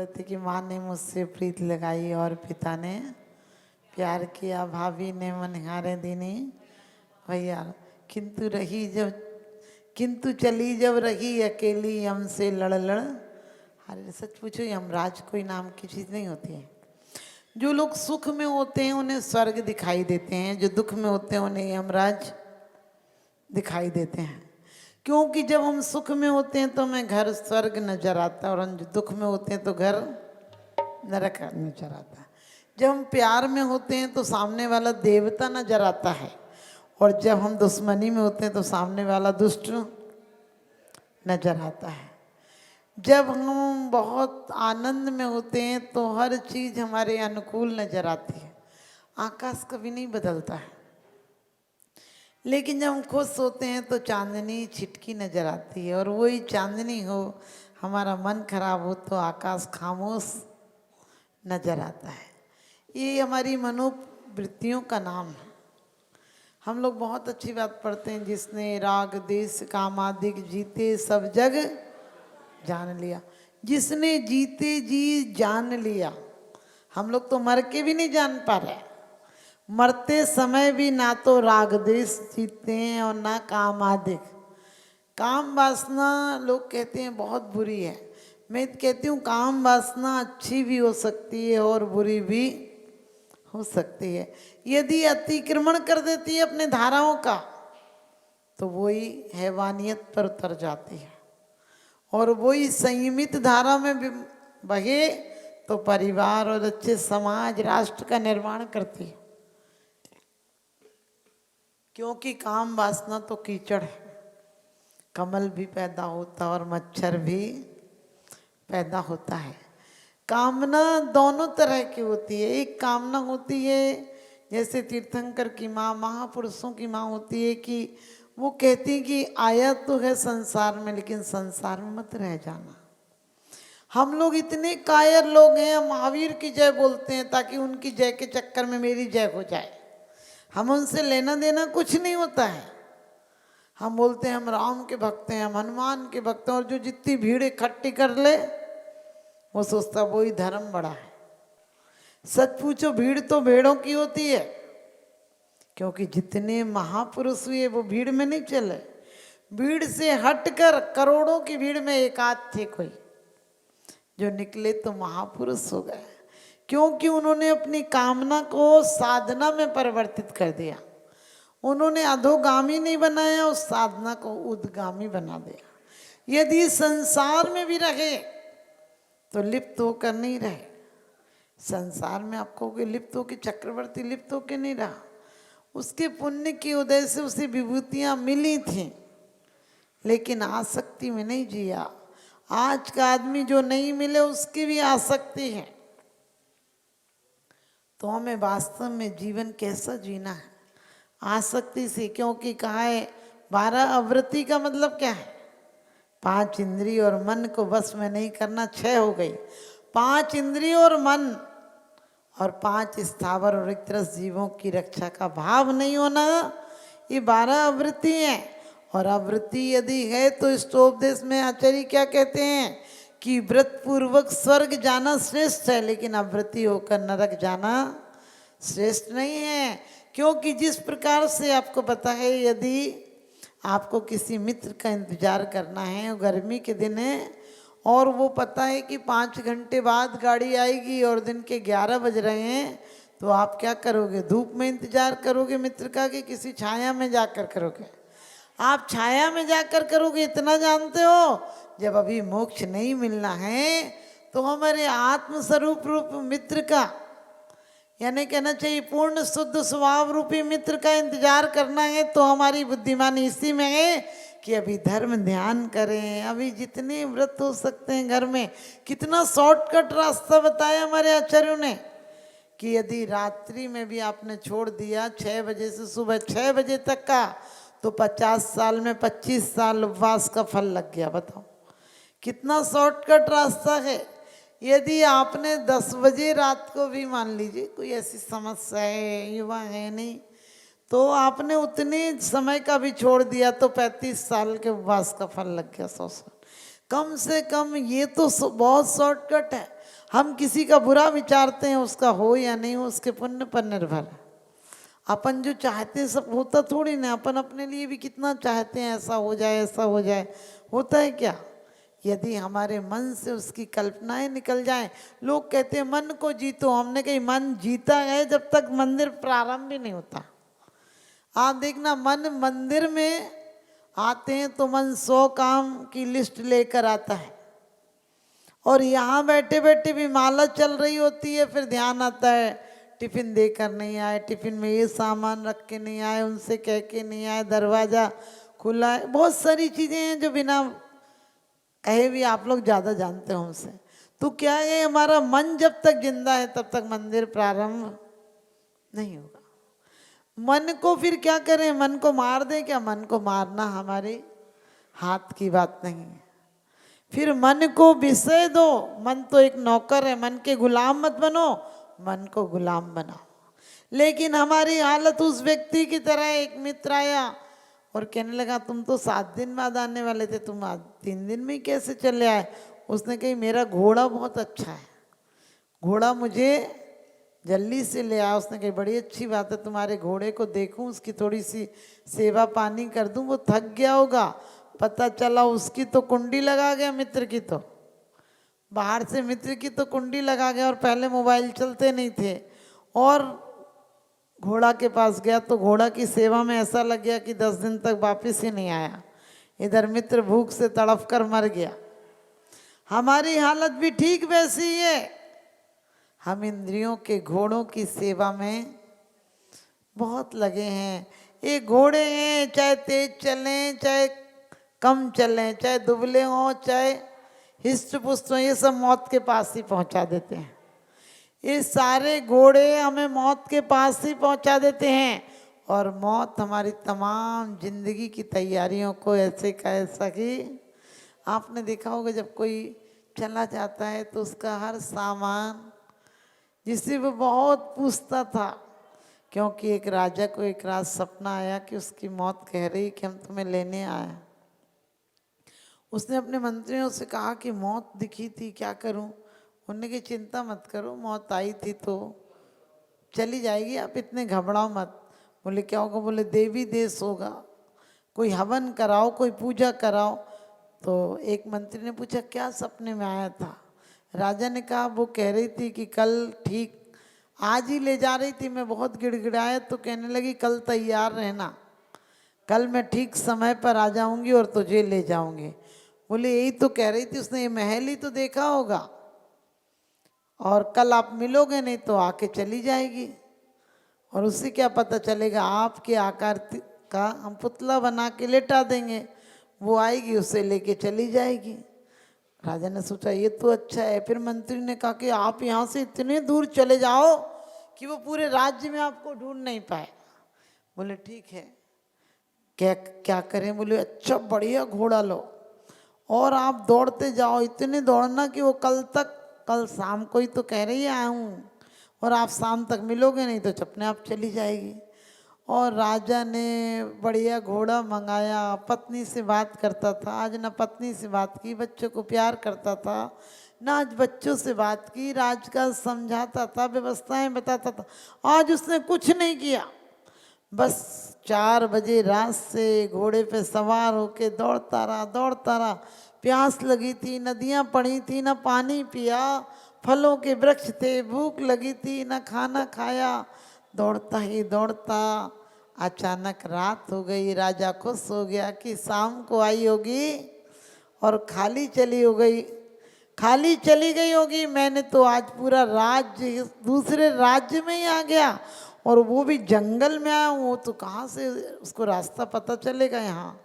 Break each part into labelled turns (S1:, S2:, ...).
S1: रहे थे कि माँ ने मुझसे प्रीत लगाई और पिता ने प्यार किया, भाभी ने मनहारे दीनी भैया, किंतु चली जब रही अकेली हमसे लड़ लड़। अरे सच पूछो, यमराज कोई नाम की चीज़ नहीं होती है। जो लोग सुख में होते हैं उन्हें स्वर्ग दिखाई देते हैं, जो दुख में होते हैं उन्हें यमराज दिखाई देते हैं। क्योंकि जब हम सुख में होते हैं तो हमें घर स्वर्ग नजर आता है, और हम दुख में होते हैं तो घर नरक नजर आता है। जब हम प्यार में होते हैं तो सामने वाला देवता नजर आता है, और जब हम दुश्मनी में होते हैं तो सामने वाला दुष्ट नजर आता है। जब हम बहुत आनंद में होते हैं तो हर चीज़ हमारे अनुकूल नजर आती है, आकाश कभी नहीं बदलता है। लेकिन जब हम खुश होते हैं तो चांदनी छिटकी नजर आती है, और वही चांदनी हो, हमारा मन खराब हो तो आकाश खामोश नजर आता है। ये हमारी मनोवृत्तियों का नाम है। हम लोग बहुत अच्छी बात पढ़ते हैं, जिसने राग देश कामादिक जीते सब जग जान लिया। जिसने जीते जी जान लिया। हम लोग तो मर के भी नहीं जान पा रहे, मरते समय भी ना तो राग देश जीतते हैं और ना कामादिक। काम वासना लोग कहते हैं बहुत बुरी है, मैं कहती हूँ काम वासना अच्छी भी हो सकती है और बुरी भी हो सकती है। यदि अतिक्रमण कर देती है अपने धाराओं का तो वही हैवानियत पर उतर जाती है, और वही संयमित धारा में बहे तो परिवार और अच्छे समाज राष्ट्र का निर्माण करती है। क्योंकि काम वासना तो कीचड़ है, कमल भी पैदा होता है और मच्छर भी पैदा होता है। कामना दोनों तरह की होती है। एक कामना होती है जैसे तीर्थंकर की माँ, महापुरुषों की माँ होती है कि वो कहती कि आया तो है संसार में लेकिन संसार में मत रह जाना। हम लोग इतने कायर लोग हैं, हम महावीर की जय बोलते हैं ताकि उनकी जय के चक्कर में मेरी जय हो जाए। हम उनसे लेना देना कुछ नहीं होता है। हम बोलते हैं हम राम के भक्त हैं, हम हनुमान के भक्त हैं, और जो जितनी भीड़ इकट्ठी कर ले वो सोचता वही धर्म बड़ा है। सच पूछो, भीड़ तो भेड़ों की होती है, क्योंकि जितने महापुरुष हुए वो भीड़ में नहीं चले। भीड़ से हटकर करोड़ों की भीड़ में एक आध थे कोई जो निकले तो महापुरुष हो गए, क्योंकि उन्होंने अपनी कामना को साधना में परिवर्तित कर दिया। उन्होंने अधोगामी नहीं बनाया, उस साधना को उद्गामी बना दिया। यदि संसार में भी रहे तो लिप्त होकर नहीं रहे। संसार में आपको कोई लिप्त हो कि चक्रवर्ती लिप्त होकर नहीं रहा, उसके पुण्य की उदय से उसे विभूतियाँ मिली थी, लेकिन आसक्ति में नहीं जिया। आज का आदमी जो नहीं मिले उसकी भी आसक्ति है। तो हमें वास्तव में जीवन कैसा जीना है? आसक्ति से। क्योंकि कहा है 12 आवृत्ति का मतलब क्या है? 5 इंद्रिय और मन को बस में नहीं करना, 6 हो गई। 5 इंद्रिय और मन और 5 स्थावर और रिक्तरस जीवों की रक्षा का भाव नहीं होना, ये 12 आवृत्ति हैं। और आवृत्ति यदि है तो इष्टोपदेश में आचार्य क्या कहते हैं कि व्रत पूर्वक स्वर्ग जाना श्रेष्ठ है, लेकिन आवृत्ति होकर नरक जाना श्रेष्ठ नहीं है। क्योंकि जिस प्रकार से आपको पता है, यदि आपको किसी मित्र का इंतजार करना है, गर्मी के दिन है और वो पता है कि 5 घंटे बाद गाड़ी आएगी और दिन के 11 बज रहे हैं, तो आप क्या करोगे? धूप में इंतजार करोगे मित्र का कि किसी छाया में जाकर करोगे? आप छाया में जाकर करोगे। इतना जानते हो, जब अभी मोक्ष नहीं मिलना है तो हमारे आत्मस्वरूप रूप मित्र का, यानी कहना चाहिए पूर्ण शुद्ध स्वभाव रूपी मित्र का इंतजार करना है। तो हमारी बुद्धिमानी इसी में है कि अभी धर्म ध्यान करें, अभी जितने व्रत हो सकते हैं घर में। कितना शॉर्टकट रास्ता बताया हमारे आचार्यों ने कि यदि रात्रि में भी आपने छोड़ दिया 6 बजे से सुबह 6 बजे तक का, तो 50 साल में 25 साल उपवास का फल लग गया। बताओ कितना शॉर्टकट रास्ता है। यदि आपने 10 बजे रात को भी, मान लीजिए कोई ऐसी समस्या है, युवा है नहीं, तो आपने उतने समय का भी छोड़ दिया तो 35 साल के उपवास का फल लग गया, 100 साल। कम से कम ये तो बहुत शॉर्टकट है। हम किसी का बुरा विचारते हैं, उसका हो या नहीं हो उसके पुण्य पर निर्भर है। अपन जो चाहते हैं सब होता थोड़ी ना। अपन अपने लिए भी कितना चाहते हैं ऐसा हो जाए, ऐसा हो जाए, होता है क्या? यदि हमारे मन से उसकी कल्पनाएं निकल जाएं। लोग कहते हैं मन को जीतो, हमने कही मन जीता है जब तक मंदिर प्रारंभ ही नहीं होता। आप देखना, मन मंदिर में आते हैं तो मन 100 काम की लिस्ट लेकर आता है, और यहाँ बैठे बैठे भी माला चल रही होती है, फिर ध्यान आता है टिफिन देकर नहीं आए, टिफिन में ये सामान रख के नहीं आए, उनसे कह के नहीं आए, दरवाज़ा खुला है। बहुत सारी चीज़ें हैं जो बिना कहे भी आप लोग ज़्यादा जानते हो हमसे। तो क्या है, हमारा मन जब तक जिंदा है तब तक मंदिर प्रारंभ नहीं होगा। मन को फिर क्या करें? मन को मार दें क्या? मन को मारना हमारे हाथ की बात नहीं है। फिर मन को विषय दो। मन तो एक नौकर है, मन के गुलाम मत बनो, मन को गुलाम बनाओ। लेकिन हमारी हालत उस व्यक्ति की तरह, एक मित्र आया और कहने लगा तुम तो 7 दिन बाद आने वाले थे, तुम आज 3 दिन में ही कैसे चले आए? उसने कही मेरा घोड़ा बहुत अच्छा है, घोड़ा मुझे जल्दी से ले आया। उसने कही बड़ी अच्छी बात है, तुम्हारे घोड़े को देखूं, उसकी थोड़ी सी सेवा पानी कर दूं, वो थक गया होगा। पता चला उसकी तो कुंडी लगा गया, मित्र की तो बाहर से मित्र की तो कुंडी लगा गया, और पहले मोबाइल चलते नहीं थे। और घोड़ा के पास गया तो घोड़ा की सेवा में ऐसा लग गया कि 10 दिन तक वापस ही नहीं आया। इधर मित्र भूख से तड़फ कर मर गया। हमारी हालत भी ठीक वैसी ही है। हम इंद्रियों के घोड़ों की सेवा में बहुत लगे हैं। ये घोड़े हैं, चाहे तेज चलें चाहे कम चलें, चाहे दुबले हों चाहे हिस्ट पुष्ट हों, ये सब मौत के पास ही पहुंचा देते हैं। ये सारे घोड़े हमें मौत के पास ही पहुंचा देते हैं, और मौत हमारी तमाम जिंदगी की तैयारियों को ऐसे का ऐसा कि आपने देखा होगा जब कोई चला जाता है तो उसका हर सामान, जिससे वो बहुत पूछता था, क्योंकि एक राजा को एक रात सपना आया कि उसकी मौत कह रही कि हम तुम्हें लेने आए। उसने अपने मंत्रियों से कहा कि मौत दिखी थी, क्या करूं? उन्होंने कहा चिंता मत करो, मौत आई थी तो चली जाएगी, आप इतने घबराओ मत। बोले क्या होगा? बोले देवी देश होगा, कोई हवन कराओ, कोई पूजा कराओ। तो एक मंत्री ने पूछा क्या सपने में आया था? राजा ने कहा वो कह रही थी कि कल ठीक आज ही ले जा रही थी, मैं बहुत गिड़गिड़ाया तो कहने लगी कल तैयार रहना, कल मैं ठीक समय पर आ जाऊंगी और तुझे ले जाऊंगी। बोले यही तो कह रही थी, उसने ये महल ही तो देखा होगा, और कल आप मिलोगे नहीं तो आके चली जाएगी, और उससे क्या पता चलेगा आपके आकार का हम पुतला बना के लेटा देंगे, वो आएगी उसे लेके चली जाएगी। राजा ने सोचा ये तो अच्छा है। फिर मंत्री ने कहा कि आप यहाँ से इतने दूर चले जाओ कि वो पूरे राज्य में आपको ढूंढ नहीं पाए। बोले ठीक है, क्या क्या करें? बोले अच्छा बढ़िया घोड़ा लो और आप दौड़ते जाओ, इतने दौड़ना कि वो कल शाम को ही तो कह रही है आया हूँ, और आप शाम तक मिलोगे नहीं तो अपने आप चली जाएगी। और राजा ने बढ़िया घोड़ा मंगाया, पत्नी से बात करता था, आज ना पत्नी से बात की, बच्चों को प्यार करता था ना आज बच्चों से बात की, राजकाज समझाता था, व्यवस्थाएं बताता था, आज उसने कुछ नहीं किया। बस 4 बजे रात से घोड़े पे सवार होके दौड़ता रहा। प्यास लगी थी, नदियाँ पड़ी थी, ना पानी पिया, फलों के वृक्ष थे, भूख लगी थी, ना खाना खाया, दौड़ता ही दौड़ता अचानक रात हो गई। राजा खुश हो गया कि शाम को आई होगी और खाली चली गई होगी। मैंने तो आज पूरा राज्य दूसरे राज्य में ही आ गया, और वो भी जंगल में आया हूँ, तो कहाँ से उसको रास्ता पता चलेगा यहाँ।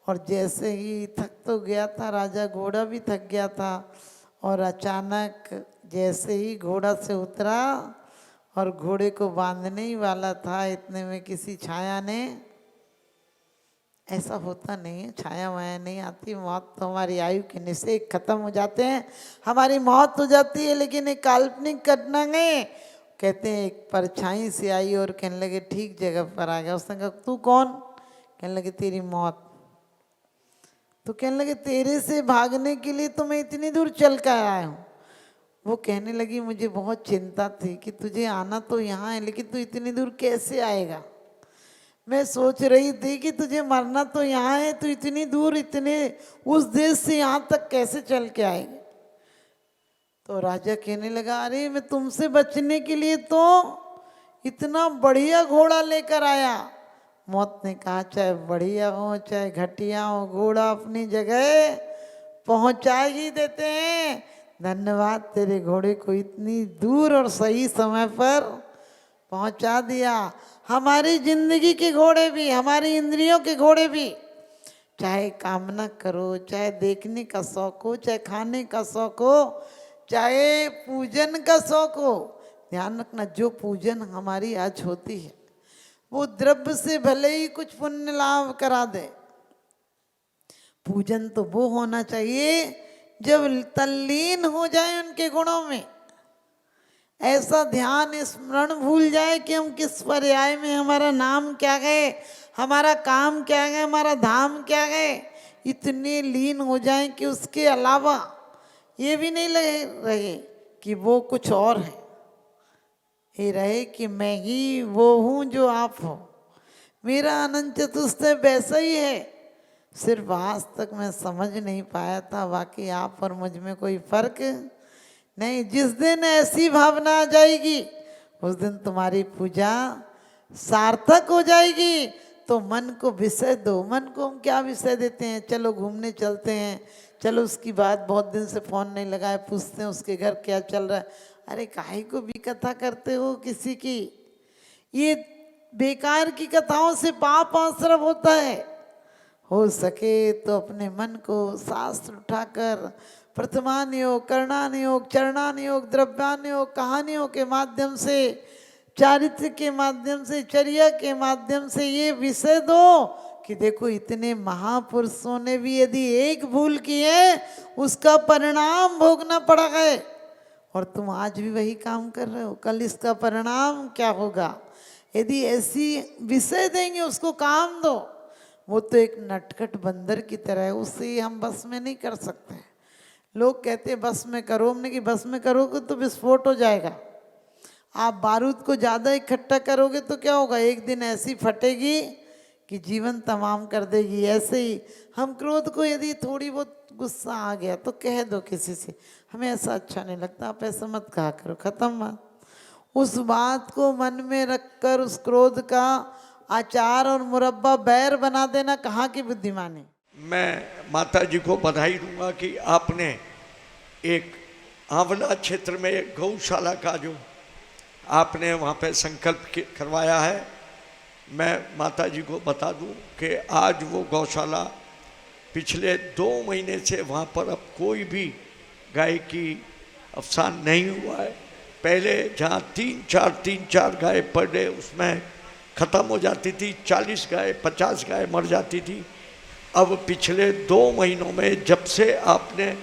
S1: और जैसे ही थक तो गया था राजा, घोड़ा भी थक गया था, और अचानक जैसे ही घोड़ा से उतरा और घोड़े को बांधने ही वाला था, इतने में किसी छाया ने, ऐसा होता नहीं है, छाया वाया नहीं आती, मौत तो हमारी आयु के निश्चय खत्म हो जाते हैं, हमारी मौत हो जाती है। लेकिन एक काल्पनिक घटना है, कहते हैं एक परछाई से आई और कहने लगे ठीक जगह पर आ गया। उसने कहा तू कौन? कहने लगे तेरी मौत। तो कहने लगे तेरे से भागने के लिए तो मैं इतनी दूर चल कर आया हूँ। वो कहने लगी मुझे बहुत चिंता थी कि तुझे आना तो यहाँ है लेकिन तू इतनी दूर कैसे आएगा। मैं सोच रही थी कि तुझे मरना तो यहाँ है, तू इतनी दूर इतने उस देश से यहाँ तक कैसे चल के आएगी। तो राजा कहने लगा अरे मैं तुमसे बचने के लिए तो इतना बढ़िया घोड़ा लेकर आया। मौत ने कहा चाहे बढ़िया हो चाहे घटिया हो, घोड़ा अपनी जगह पहुंचा ही देते हैं। धन्यवाद तेरे घोड़े को इतनी दूर और सही समय पर पहुंचा दिया। हमारी जिंदगी के घोड़े भी, हमारी इंद्रियों के घोड़े भी, चाहे कामना करो, चाहे देखने का शौक हो, चाहे खाने का शौक हो, चाहे पूजन का शौक हो, ध्यान रखना जो पूजन हमारी आज होती है वो द्रव्य से भले ही कुछ पुण्य लाभ करा दे, पूजन तो वो होना चाहिए जब तल्लीन हो जाए उनके गुणों में। ऐसा ध्यान स्मरण भूल जाए कि हम किस पर्याय में, हमारा नाम क्या गए, हमारा काम क्या गए, हमारा धाम क्या गए, इतने लीन हो जाए कि उसके अलावा ये भी नहीं लगे रहे कि वो कुछ और है, ये रहे कि मैं ही वो हूँ जो आप हो। मेरा अनंत चतुष्टय वैसा ही है, सिर्फ आज तक मैं समझ नहीं पाया था बाकी आप और मुझ में कोई फर्क नहीं। जिस दिन ऐसी भावना आ जाएगी उस दिन तुम्हारी पूजा सार्थक हो जाएगी। तो मन को विषय दो। मन को हम क्या विषय देते हैं, चलो घूमने चलते हैं, चलो उसकी बात बहुत दिन से फ़ोन नहीं लगाए, पूछते हैं उसके घर क्या चल रहा है। अरे काहे को भी कथा करते हो किसी की, ये बेकार की कथाओं से पाप आश्रम होता है। हो सके तो अपने मन को शास्त्र उठाकर प्रथमान योग, करणान योग, चरणान योग, द्रव्यान योग, कहानियों के माध्यम से, चारित्र के माध्यम से, चर्या के माध्यम से ये विषय दो कि देखो इतने महापुरुषों ने भी यदि एक भूल की है उसका परिणाम भोगना पड़ा है और तुम आज भी वही काम कर रहे हो, कल इसका परिणाम क्या होगा। यदि ऐसी विषय देंगे उसको काम दो। वो तो एक नटखट बंदर की तरह है, उससे हम बस में नहीं कर सकते। लोग कहते हैं बस में करो, हमने कि बस में करोगे तो विस्फोट हो जाएगा। आप बारूद को ज़्यादा इकट्ठा करोगे तो क्या होगा, एक दिन ऐसी फटेगी कि जीवन तमाम कर देगी। ऐसे ही हम क्रोध को यदि थोड़ी बहुत गुस्सा आ गया तो कह दो किसी से, हमें ऐसा अच्छा नहीं लगता, आप ऐसा मत कहा करो, ख़त्म बात। उस बात को मन में रखकर उस क्रोध का आचार और मुरब्बा बैर बना देना कहाँ की बुद्धिमानी।
S2: मैं माता जी को बधाई दूंगा कि आपने एक आंवला क्षेत्र में एक गौशाला का जो आपने वहाँ पे संकल्प करवाया है, मैं माता जी को बता दूं कि आज वो गौशाला पिछले 2 महीने से वहाँ पर अब कोई भी गाय की अवसान नहीं हुआ है। पहले जहाँ 3-4 गाय पर डे उसमें ख़त्म हो जाती थी, 40 गाय 50 गाय मर जाती थी। अब पिछले 2 महीनों में जब से आपने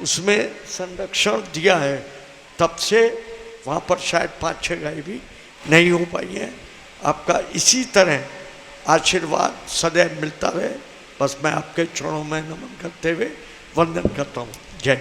S2: उसमें संरक्षण दिया है तब से वहाँ पर शायद 5-6 गाय भी नहीं हो पाई हैं। आपका इसी तरह आशीर्वाद सदैव मिलता रहे, बस मैं आपके चरणों में नमन करते हुए वंदन करता हूँ। जय।